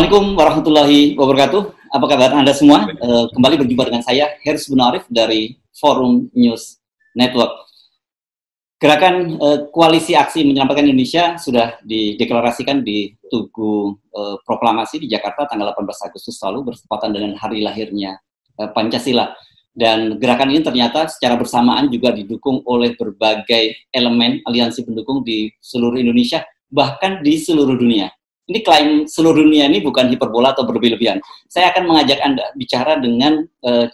Assalamualaikum warahmatullahi wabarakatuh. Apa kabar Anda semua? Kembali berjumpa dengan saya, Heris Bunarif dari Forum News Network. Gerakan Koalisi Aksi Menyelamatkan Indonesia sudah dideklarasikan di Tugu Proklamasi di Jakarta tanggal 18 Agustus lalu bertepatan dengan hari lahirnya Pancasila. Dan gerakan ini ternyata secara bersamaan juga didukung oleh berbagai elemen aliansi pendukung di seluruh Indonesia, bahkan di seluruh dunia. Ini klaim seluruh dunia ini bukan hiperbola atau berlebih-lebihan. Saya akan mengajak Anda bicara dengan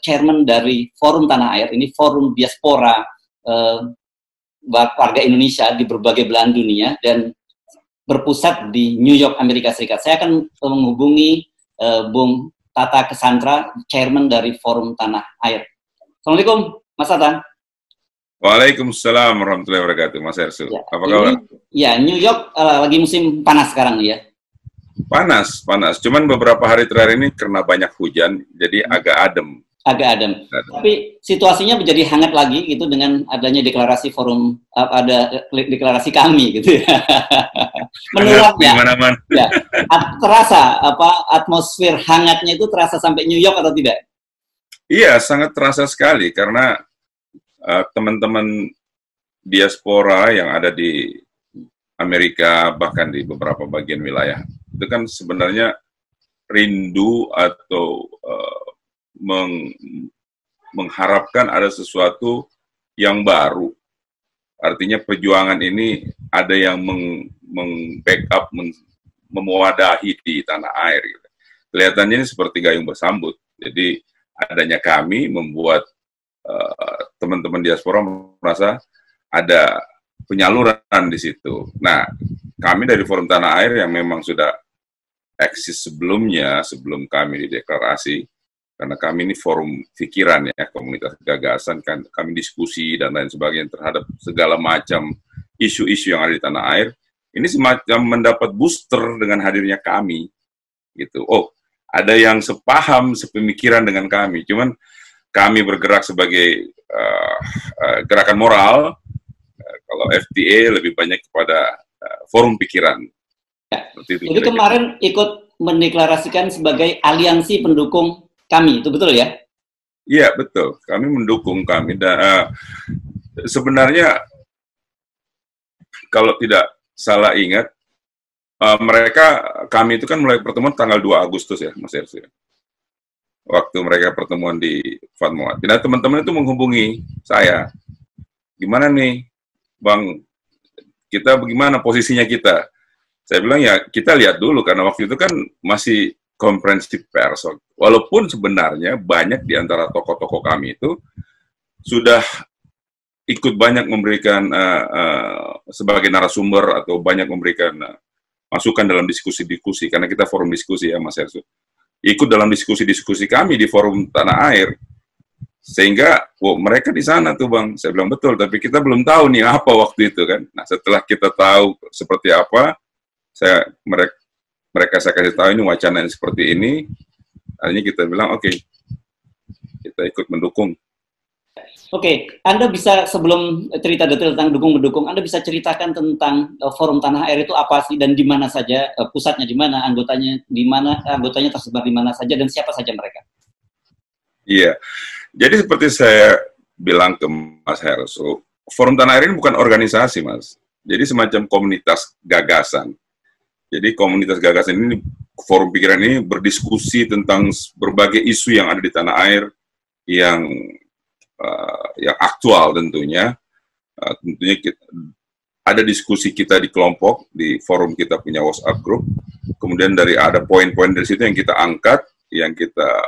chairman dari Forum Tanah Air, ini forum diaspora warga Indonesia di berbagai belahan dunia dan berpusat di New York, Amerika Serikat. Saya akan menghubungi Bung Tata Cassandra, chairman dari Forum Tanah Air. Assalamualaikum, Mas Tata. Waalaikumsalam warahmatullahi wabarakatuh, Mas Hersu. Ya, apa kabar? Ya, New York lagi musim panas sekarang nih ya. Panas. Cuman beberapa hari terakhir ini karena banyak hujan, jadi agak adem. Tapi situasinya menjadi hangat lagi gitu dengan adanya deklarasi forum, ada deklarasi kami gitu ya. Menurut ya, ya, terasa atmosfer hangatnya itu terasa sampai New York atau tidak? Iya, sangat terasa sekali karena teman-teman diaspora yang ada di Amerika, bahkan di beberapa bagian wilayah, itu kan sebenarnya rindu atau mengharapkan ada sesuatu yang baru. Artinya perjuangan ini ada yang meng-backup, memwadahi di tanah air. Gitu. Kelihatannya ini seperti gayung bersambut. Jadi adanya kami membuat teman-teman diaspora merasa ada penyaluran di situ. Nah, kami dari Forum Tanah Air yang memang sudah eksis sebelumnya, sebelum kami dideklarasi, karena kami ini forum pikiran ya, komunitas gagasan, kan kami diskusi dan lain sebagainya terhadap segala macam isu-isu yang ada di tanah air. Ini semacam mendapat booster dengan hadirnya kami, gitu. Oh, ada yang sepaham, sepemikiran dengan kami. Cuman kami bergerak sebagai gerakan moral. Kalau FTA lebih banyak kepada forum pikiran. Ya. Jadi kemarin ikut mendeklarasikan sebagai aliansi pendukung kami, itu betul ya? Iya, betul. Kami mendukung kami. Dan sebenarnya, kalau tidak salah ingat, kami itu kan mulai pertemuan tanggal 2 Agustus ya, Mas Hersu. Waktu mereka pertemuan di Fatmawati. Nah, teman-teman itu menghubungi saya. Gimana nih, Bang, kita bagaimana posisinya kita? Saya bilang ya kita lihat dulu karena waktu itu kan masih konferensi pers. Walaupun sebenarnya banyak di antara tokoh-tokoh kami itu sudah ikut banyak memberikan sebagai narasumber atau banyak memberikan masukan dalam diskusi-diskusi karena kita forum diskusi ya Mas Hersu. Ikut dalam diskusi-diskusi kami di Forum Tanah Air. Sehingga, mereka di sana tuh Bang, saya bilang betul, tapi kita belum tahu nih apa waktu itu kan. Nah setelah kita tahu seperti apa, mereka saya kasih tahu ini wacana yang seperti ini, akhirnya kita bilang oke, kita ikut mendukung. Oke, Anda bisa sebelum cerita detail tentang dukung-mendukung, Anda bisa ceritakan tentang Forum Tanah Air itu apa sih dan di mana saja, pusatnya di mana, anggotanya di mana, anggotanya tersebar di mana saja dan siapa saja mereka? Iya. Jadi seperti saya bilang ke Mas Hersu, Forum Tanah Air ini bukan organisasi, Mas. Jadi semacam komunitas gagasan. Jadi komunitas gagasan ini, forum pikiran ini berdiskusi tentang berbagai isu yang ada di tanah air, yang aktual tentunya. Tentunya ada diskusi kita di kelompok, di forum kita punya WhatsApp group. Kemudian ada poin-poin dari situ yang kita angkat, yang kita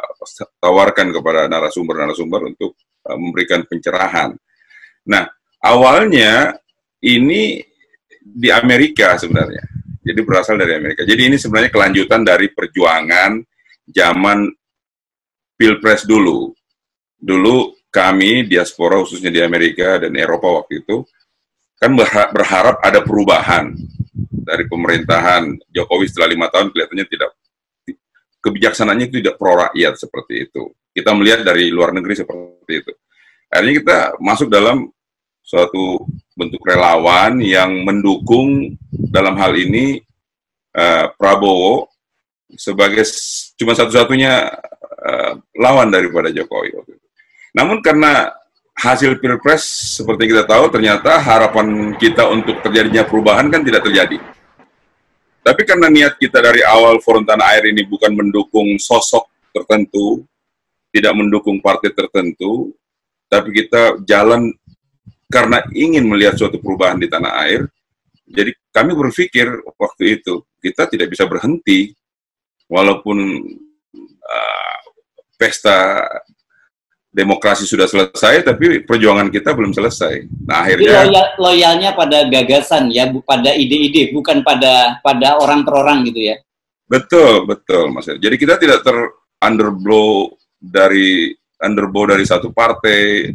tawarkan kepada narasumber-narasumber untuk memberikan pencerahan. Nah, awalnya ini di Amerika sebenarnya. Jadi berasal dari Amerika. Jadi ini sebenarnya kelanjutan dari perjuangan zaman Pilpres dulu. Dulu kami, diaspora khususnya di Amerika dan Eropa waktu itu, kan berharap ada perubahan dari pemerintahan Jokowi setelah 5 tahun kelihatannya kebijaksanaannya tidak pro rakyat seperti itu. Kita melihat dari luar negeri seperti itu. Akhirnya kita masuk dalam suatu bentuk relawan yang mendukung dalam hal ini Prabowo sebagai cuma satu-satunya lawan daripada Jokowi. Namun karena hasil Pilpres seperti kita tahu, ternyata harapan kita untuk terjadinya perubahan kan tidak terjadi. Tapi karena niat kita dari awal Forum Tanah Air ini bukan mendukung sosok tertentu, tidak mendukung partai tertentu, tapi kita jalan karena ingin melihat suatu perubahan di tanah air. Jadi kami berpikir waktu itu kita tidak bisa berhenti, walaupun pesta demokrasi sudah selesai, tapi perjuangan kita belum selesai. Nah, akhirnya loyalnya pada gagasan ya, pada ide-ide, bukan pada orang per orang gitu ya. Betul, betul, Mas. Jadi kita tidak underblow dari satu partai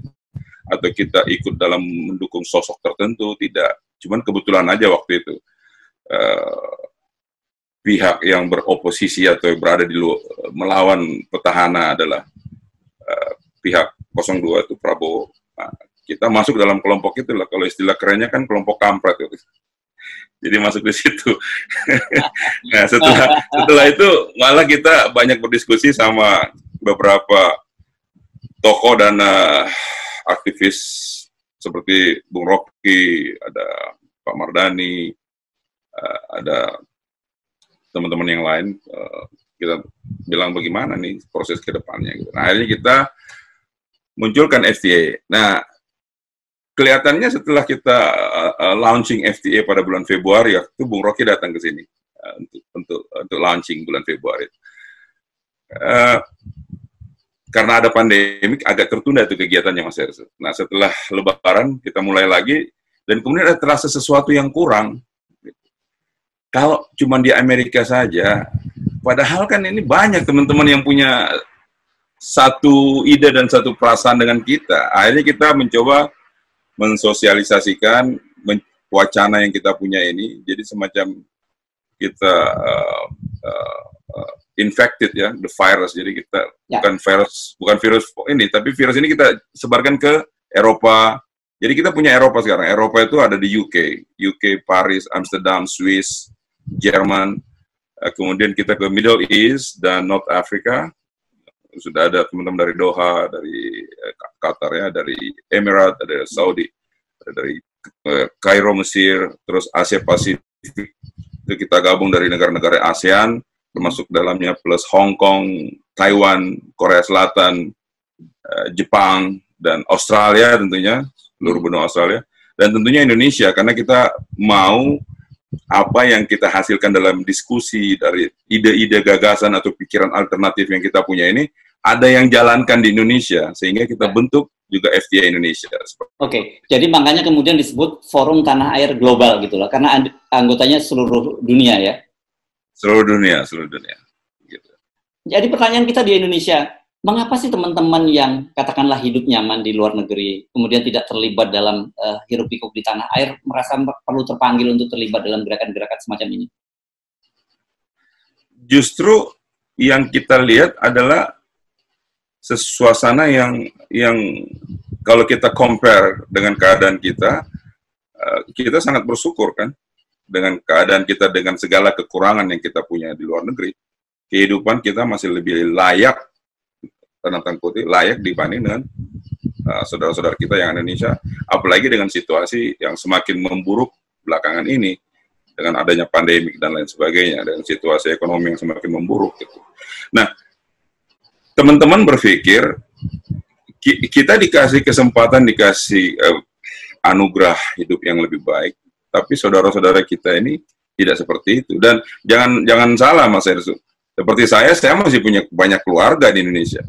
atau kita ikut dalam mendukung sosok tertentu, tidak. Cuman kebetulan aja waktu itu pihak yang beroposisi atau berada di luar melawan petahana adalah pihak 02 itu Prabowo. Nah, kita masuk dalam kelompok itu lah, kalau istilah kerennya kan kelompok kampret itu. Jadi masuk di situ. Nah, setelah itu malah kita banyak berdiskusi sama beberapa tokoh dan aktivis seperti Bung Rocky, ada Pak Mardani, ada teman-teman yang lain. Kita bilang bagaimana nih proses ke depannya. Gitu. Nah, akhirnya kita munculkan FTA. Nah, kelihatannya setelah kita launching FTA pada bulan Februari, itu Bung Rocky datang ke sini untuk launching bulan Februari. Karena ada pandemik, agak tertunda itu kegiatannya, Mas Hersu. Nah, setelah Lebaran kita mulai lagi, dan kemudian ada terasa sesuatu yang kurang. Kalau cuma di Amerika saja, padahal kan ini banyak teman-teman yang punya satu ide dan satu perasaan dengan kita. Akhirnya kita mencoba mensosialisasikan wacana yang kita punya ini, jadi semacam kita infected ya, the virus. Jadi kita bukan virus ini, tapi virus ini kita sebarkan ke Eropa. Jadi kita punya Eropa sekarang. Eropa itu ada di UK, Paris, Amsterdam, Swiss, Jerman. Kemudian kita ke Middle East dan North Africa. Sudah ada teman-teman dari Doha, dari Qatar ya, dari Emirat, dari Saudi, dari Kairo, Mesir, terus Asia Pasifik. Itu kita gabung dari negara-negara ASEAN, termasuk dalamnya plus Hong Kong, Taiwan, Korea Selatan, Jepang, dan Australia tentunya, seluruh benua Australia, dan tentunya Indonesia, karena kita mau apa yang kita hasilkan dalam diskusi dari ide-ide gagasan atau pikiran alternatif yang kita punya ini, ada yang jalankan di Indonesia, sehingga kita bentuk juga FTA Indonesia. Oke, jadi makanya kemudian disebut Forum Tanah Air Global gitu loh, karena anggotanya seluruh dunia ya? Seluruh dunia. Gitu. Jadi pertanyaan kita di Indonesia, mengapa sih teman-teman yang katakanlah hidup nyaman di luar negeri, kemudian tidak terlibat dalam hiruk pikuk di tanah air, merasa perlu terpanggil untuk terlibat dalam gerakan-gerakan semacam ini? Justru yang kita lihat adalah suasana yang kalau kita compare dengan keadaan kita, kita sangat bersyukur kan dengan keadaan kita, dengan segala kekurangan yang kita punya di luar negeri. Kehidupan kita masih lebih layak, tanda kutip layak dibanding dengan saudara-saudara kita yang Indonesia, apalagi dengan situasi yang semakin memburuk belakangan ini dengan adanya pandemik dan lain sebagainya, dengan situasi ekonomi yang semakin memburuk gitu. Nah, teman-teman berpikir kita dikasih kesempatan, dikasih anugerah hidup yang lebih baik, tapi saudara-saudara kita ini tidak seperti itu. Dan jangan salah, Mas Hersu. Seperti saya masih punya banyak keluarga di Indonesia.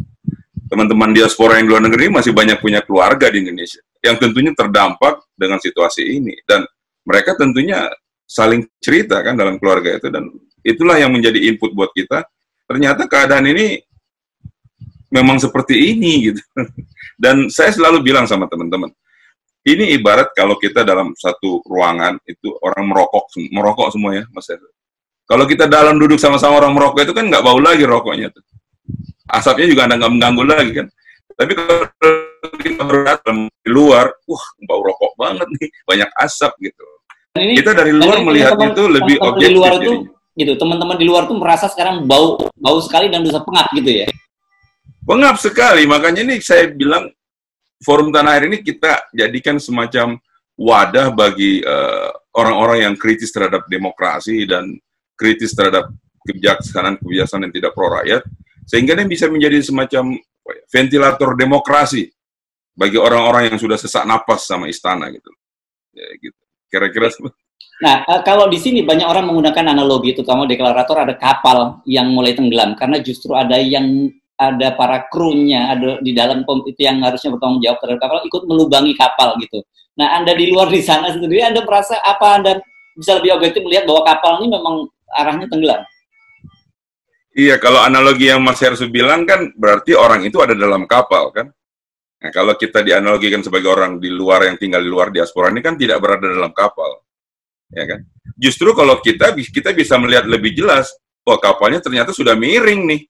Teman-teman diaspora yang di luar negeri masih banyak punya keluarga di Indonesia yang tentunya terdampak dengan situasi ini, dan mereka tentunya saling cerita kan dalam keluarga itu, dan itulah yang menjadi input buat kita. Ternyata keadaan ini memang seperti ini gitu. Dan saya selalu bilang sama teman-teman, ini ibarat kalau kita dalam satu ruangan itu orang merokok semua ya, Mas. Kalau kita dalam duduk sama-sama orang merokok itu kan nggak bau lagi rokoknya tuh. Asapnya juga nggak mengganggu lagi kan. Tapi kalau kita berdatang di luar, wah bau rokok banget nih, banyak asap gitu. Ini, kita dari luar melihat itu lebih objektif. Di luar itu gitu. Teman-teman di luar tuh merasa sekarang bau sekali dan bisa pengap gitu ya. Pengap sekali, makanya ini saya bilang Forum Tanah Air ini kita jadikan semacam wadah bagi orang-orang yang kritis terhadap demokrasi dan kritis terhadap kebijaksanaan yang tidak pro rakyat, sehingga dia bisa menjadi semacam ventilator demokrasi bagi orang-orang yang sudah sesak napas sama istana gitu. Ya, gitu. Kira-kira. Nah, kalau di sini banyak orang menggunakan analogi, terutama deklarator, ada kapal yang mulai tenggelam karena justru ada para krunya ada di dalam itu yang harusnya bertanggung jawab terhadap kapal ikut melubangi kapal gitu. Nah, Anda di luar di sana sendiri, Anda merasa apa Anda bisa lebih objektif melihat bahwa kapal ini memang arahnya tenggelam? Iya, kalau analogi yang Mas Hersu bilang kan berarti orang itu ada dalam kapal kan. Nah, kalau kita dianalogikan sebagai orang di luar yang tinggal di luar diaspora ini kan tidak berada dalam kapal, ya kan? Justru kalau kita bisa melihat lebih jelas, wah kapalnya ternyata sudah miring nih,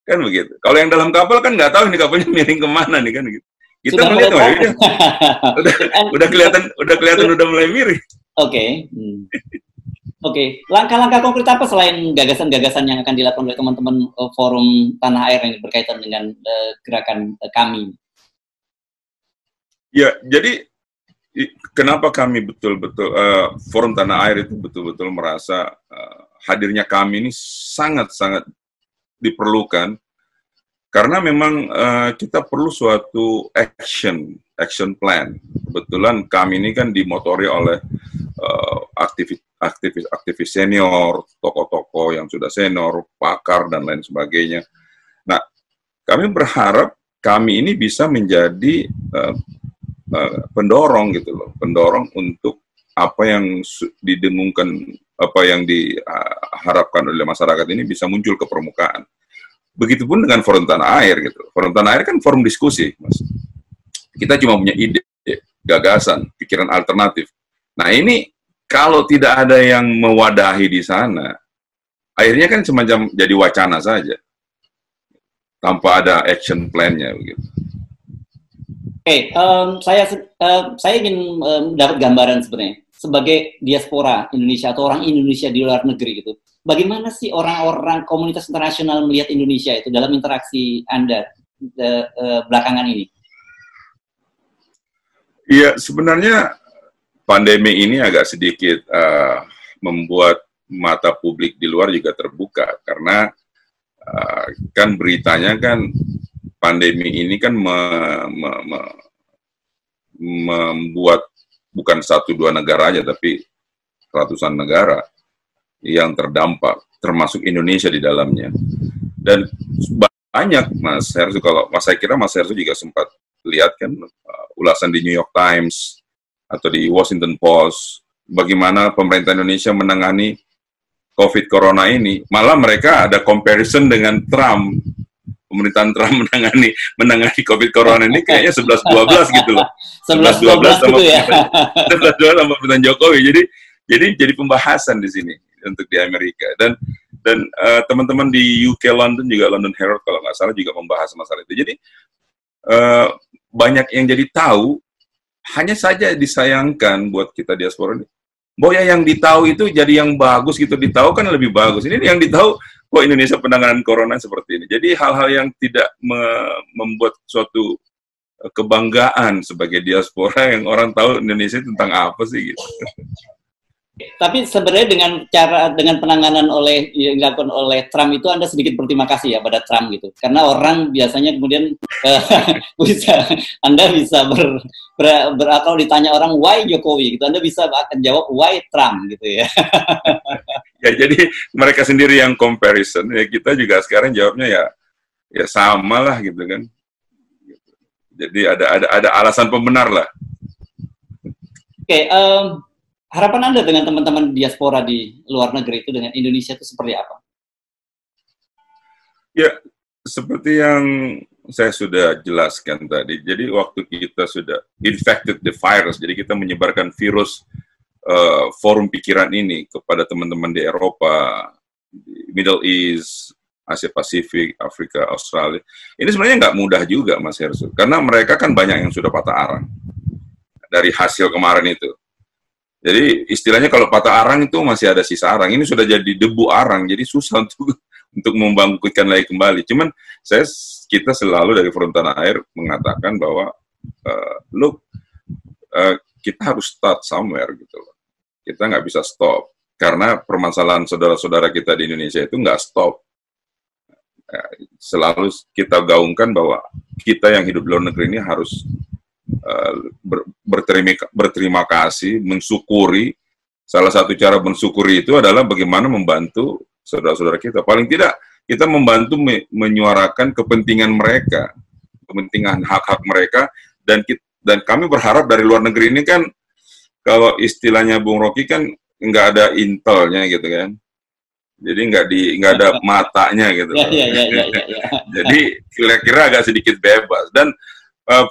kan begitu. Kalau yang dalam kapal kan nggak tahu ini kapalnya miring kemana nih kan gitu. Kita melihat wah udah kelihatan udah mulai miring. Oke. Oke, langkah-langkah konkret apa selain gagasan-gagasan yang akan dilakukan oleh teman-teman Forum Tanah Air yang berkaitan dengan gerakan kami? Ya, jadi kenapa kami betul-betul Forum Tanah Air itu betul-betul merasa hadirnya kami ini sangat-sangat diperlukan karena memang kita perlu suatu action plan. Kebetulan kami ini kan dimotori oleh aktivis senior, tokoh-tokoh yang sudah senior, pakar dan lain sebagainya. Nah, kami berharap kami ini bisa menjadi pendorong gitu loh, pendorong untuk apa yang didengungkan, apa yang diharapkan oleh masyarakat ini bisa muncul ke permukaan. Begitupun dengan Forum Tanah Air gitu. Forum Tanah Air kan forum diskusi, Mas. Kita cuma punya ide, gagasan, pikiran alternatif. Nah ini kalau tidak ada yang mewadahi di sana, akhirnya kan semacam jadi wacana saja, tanpa ada action plan-nya begitu. Oke, saya ingin dapat gambaran sebenarnya sebagai diaspora Indonesia atau orang Indonesia di luar negeri gitu. Bagaimana sih orang-orang komunitas internasional melihat Indonesia itu dalam interaksi Anda belakangan ini? Iya, sebenarnya pandemi ini agak sedikit membuat mata publik di luar juga terbuka karena kan beritanya kan pandemi ini kan membuat bukan 1-2 negara aja, tapi ratusan negara yang terdampak, termasuk Indonesia di dalamnya. Dan banyak, Mas Hersu, saya kira Mas Hersu juga sempat lihat kan ulasan di New York Times atau di Washington Post, bagaimana pemerintah Indonesia menangani COVID Corona ini. Malah mereka ada comparison dengan Trump. Pemerintahan Trump menangani COVID Corona ini kayaknya 11-12 gitu loh. 11-12 sama gitu ya. 11-12 sama pemerintahan Jokowi. Jadi pembahasan di sini untuk di Amerika. Dan teman-teman di UK London juga, London Herald kalau nggak salah juga membahas masalah itu. Jadi banyak yang jadi tahu, hanya saja disayangkan buat kita diaspora ini. Bahwa yang ditahu itu jadi yang bagus gitu, ditahu kan lebih bagus. Ini yang ditahu, kok Indonesia penanganan corona seperti ini. Jadi hal-hal yang tidak membuat suatu kebanggaan sebagai diaspora yang orang tahu Indonesia tentang apa sih gitu. Tapi sebenarnya dengan penanganan yang dilakukan oleh Trump itu Anda sedikit berterima kasih ya pada Trump gitu. Karena orang biasanya kemudian Anda bisa kalau ditanya orang why Jokowi gitu, Anda bisa akan jawab why Trump gitu ya. Ya jadi mereka sendiri yang comparison, ya kita juga sekarang jawabnya ya sama lah gitu kan. Jadi ada alasan pembenar lah. Oke, harapan Anda dengan teman-teman diaspora di luar negeri itu dengan Indonesia itu seperti apa? Ya, seperti yang saya sudah jelaskan tadi. Jadi waktu kita sudah infected the virus, jadi kita menyebarkan virus forum pikiran ini kepada teman-teman di Eropa, di Middle East, Asia Pasifik, Afrika, Australia. Ini sebenarnya nggak mudah juga, Mas Hersu, karena mereka kan banyak yang sudah patah arang dari hasil kemarin itu. Jadi istilahnya kalau patah arang itu masih ada sisa arang. Ini sudah jadi debu arang, jadi susah untuk membangkitkan lagi kembali. Cuman kita selalu dari Forum Tanah Air mengatakan bahwa look, kita harus start somewhere gitu loh. Kita nggak bisa stop karena permasalahan saudara-saudara kita di Indonesia itu nggak stop. Selalu kita gaungkan bahwa kita yang hidup di luar negeri ini harus berterima kasih, mensyukuri. Salah satu cara mensyukuri itu adalah bagaimana membantu saudara-saudara kita. Paling tidak kita membantu menyuarakan kepentingan mereka, kepentingan hak-hak mereka, dan kami berharap dari luar negeri ini kan, kalau istilahnya Bung Rocky kan nggak ada intelnya gitu kan. Jadi nggak ada matanya gitu. Jadi kira-kira agak sedikit bebas. Dan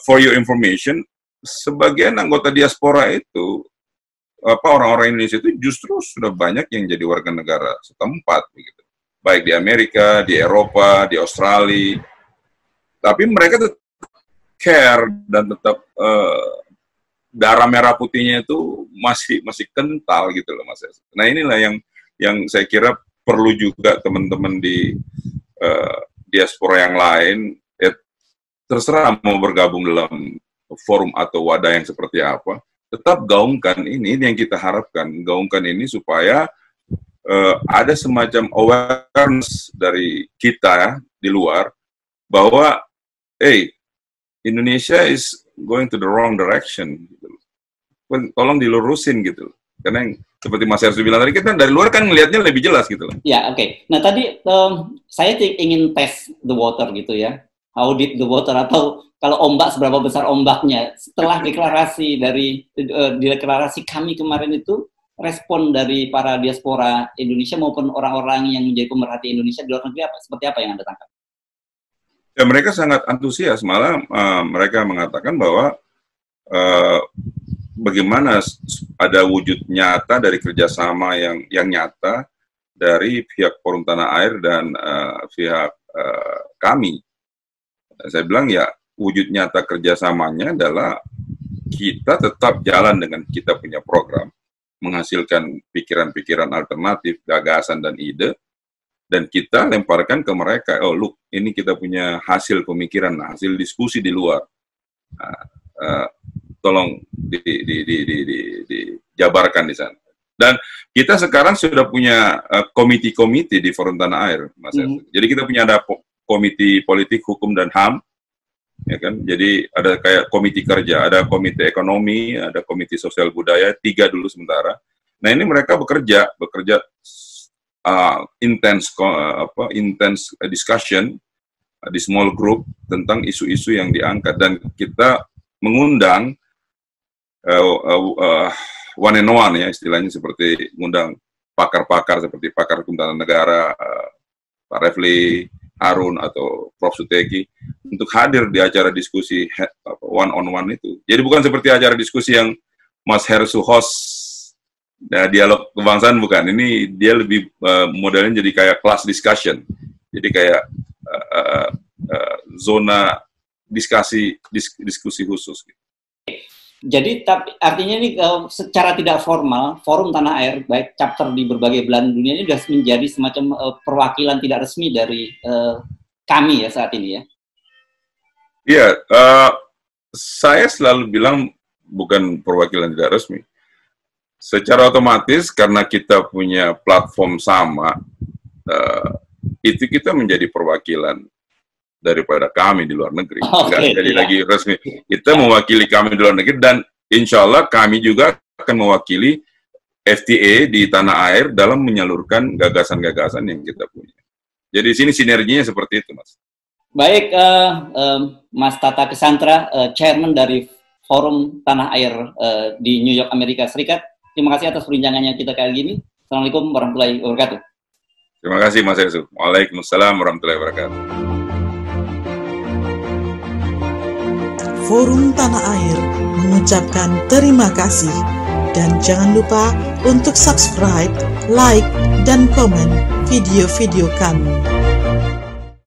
for your information, sebagian anggota diaspora itu, orang-orang Indonesia itu justru sudah banyak yang jadi warga negara setempat, begitu. Baik di Amerika, di Eropa, di Australia. Tapi mereka tetap care dan tetap darah merah putihnya itu masih kental gitu loh, Mas. Nah inilah yang saya kira perlu juga teman-teman di diaspora yang lain, terserah mau bergabung dalam forum atau wadah yang seperti apa, tetap gaungkan ini yang kita harapkan. Gaungkan ini supaya ada semacam awareness dari kita di luar bahwa Indonesia is going to the wrong direction. Tolong dilurusin gitu. Karena yang seperti Mas Hersu bilang tadi, kita dari luar kan ngelihatnya lebih jelas gitu. Ya, oke. Nah tadi saya ingin tes the water gitu ya. How deep the water, atau kalau ombak seberapa besar ombaknya. Setelah deklarasi deklarasi kami kemarin itu, respon dari para diaspora Indonesia maupun orang-orang yang menjadi pemerhati Indonesia di luar negeri seperti apa yang Anda tangkap? Ya, mereka sangat antusias, malah mereka mengatakan bahwa bagaimana ada wujud nyata dari kerjasama yang nyata dari pihak Forum Tanah Air dan pihak kami. Saya bilang ya, wujud nyata kerjasamanya adalah kita tetap jalan dengan kita punya program, menghasilkan pikiran-pikiran alternatif, gagasan dan ide, dan kita lemparkan ke mereka. Oh, look, ini kita punya hasil pemikiran, hasil diskusi di luar. Tolong dijabarkan di sana. Dan kita sekarang sudah punya komite-komite di Forum Tanah Air, Mas. Jadi kita punya ada komite politik, hukum dan HAM, ya kan. Jadi ada kayak komite kerja, ada komite ekonomi, ada komite sosial budaya, 3 dulu sementara. Nah ini mereka bekerja intense discussion di small group tentang isu-isu yang diangkat, dan kita mengundang one and one ya istilahnya, seperti mengundang pakar-pakar seperti pakar hukum tata negara, Pak Refli Harun atau Prof. Suteki untuk hadir di acara diskusi one on one itu. Jadi bukan seperti acara diskusi yang Mas Hersu host, dialog kebangsaan, bukan. Ini dia lebih modelnya jadi kayak class discussion. Jadi kayak zona diskusi khusus. Jadi artinya ini secara tidak formal, Forum Tanah Air, baik chapter di berbagai belahan dunia ini sudah menjadi semacam perwakilan tidak resmi dari kami ya saat ini ya? Iya, saya selalu bilang bukan perwakilan tidak resmi. Secara otomatis karena kita punya platform sama, itu kita menjadi perwakilan daripada kami di luar negeri. Nggak jadi lagi resmi. Kita mewakili kami di luar negeri, dan insya Allah kami juga akan mewakili FTA di tanah air dalam menyalurkan gagasan-gagasan yang kita punya. Jadi sini sinerginya seperti itu, Mas. Baik, Mas Tata Cassandra, Chairman dari Forum Tanah Air di New York, Amerika Serikat. Terima kasih atas perbincangannya kita kali ini. Assalamualaikum warahmatullahi wabarakatuh. Terima kasih, Mas Hersu. Waalaikumsalam warahmatullahi wabarakatuh. Forum Tanah Air mengucapkan terima kasih, dan jangan lupa untuk subscribe, like, dan komen video-video kami.